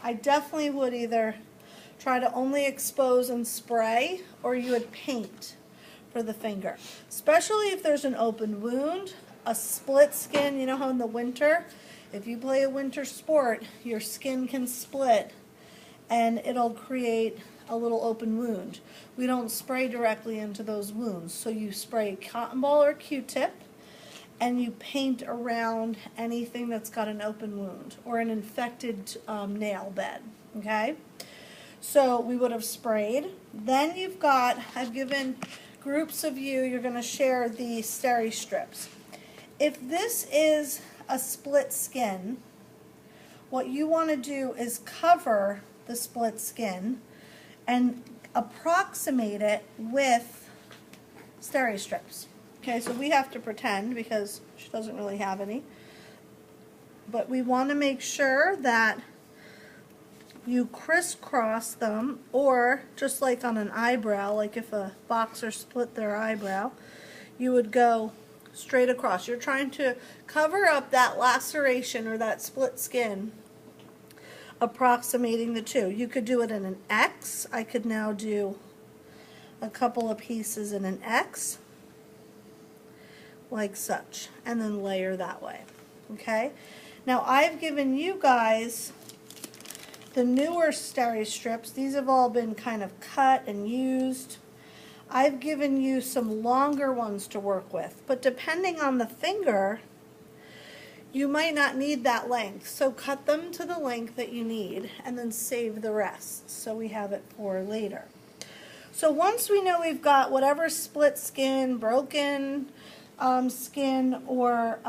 I definitely would either try to only expose and spray, or you would paint for the finger. Especially if there's an open wound, a split skin. You know how in the winter, if you play a winter sport, your skin can split and it'll create a little open wound. We don't spray directly into those wounds. So you spray cotton ball or Q-tip and you paint around anything that's got an open wound or an infected nail bed, okay? So we would have sprayed. Then you've got, I've given groups of you, you're gonna share the steri strips. If this is a split skin, what you wanna do is cover the split skin and approximate it with steri strips. Okay, so we have to pretend because she doesn't really have any. But we want to make sure that you crisscross them, or just like on an eyebrow, like if a boxer split their eyebrow, you would go straight across. You're trying to cover up that laceration or that split skin, approximating the two. You could do it in an X. I could now do a couple of pieces in an X, like such, and then layer that way. Okay? Now I've given you guys the newer steri strips. These have all been kind of cut and used. I've given you some longer ones to work with, but depending on the finger, you might not need that length. So cut them to the length that you need and then save the rest so we have it for later. So once we know we've got whatever split skin, broken skin, or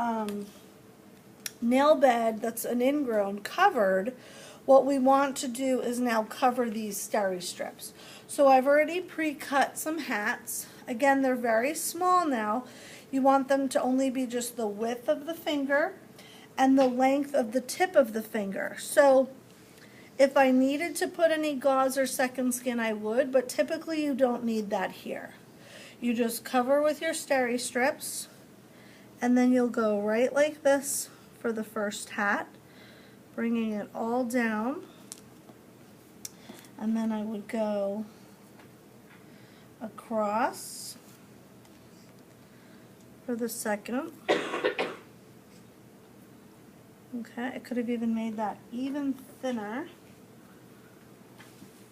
nail bed that's an ingrown covered, what we want to do is now cover these steri strips. So I've already pre-cut some hats. Again, they're very small now. You want them to only be just the width of the finger and the length of the tip of the finger. So if I needed to put any gauze or second skin, I would, but typically you don't need that here. You just cover with your steri strips, and then you'll go right like this for the first hat, bringing it all down, and then I would go across for the second. Okay, I could have even made that even thinner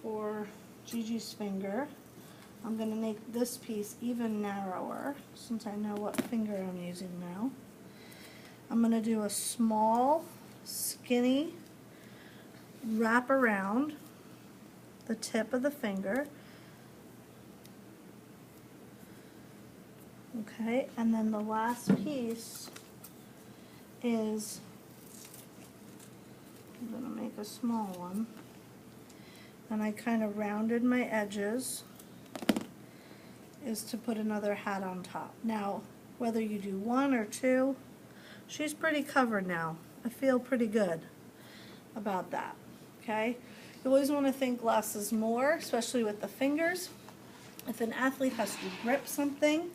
for Gigi's finger. I'm going to make this piece even narrower since I know what finger I'm using now. I'm going to do a small, skinny wrap around the tip of the finger. Okay, and then the last piece is, I'm going to make a small one, and I kind of rounded my edges, is to put another hat on top. Now, whether you do one or two, she's pretty covered now. I feel pretty good about that, okay? You always want to think less is more, especially with the fingers. If an athlete has to grip something,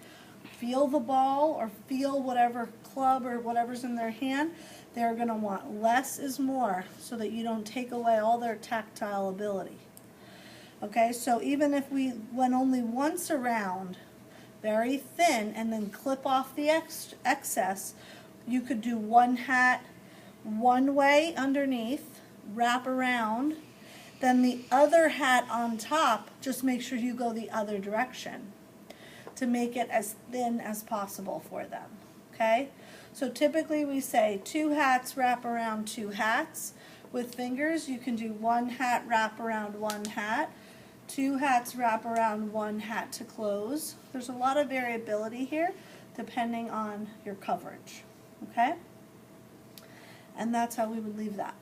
feel the ball, or feel whatever club or whatever's in their hand, they're going to want less is more so that you don't take away all their tactile ability. Okay, so even if we went only once around, very thin, and then clip off the excess, you could do one hat one way underneath, wrap around, then the other hat on top, just make sure you go the other direction to make it as thin as possible for them. Okay, so typically we say 2 hats wrap around 2 hats. With fingers, you can do 1 hat wrap around 1 hat, 2 hats wrap around 1 hat to close. There's a lot of variability here depending on your coverage, okay? And that's how we would leave that.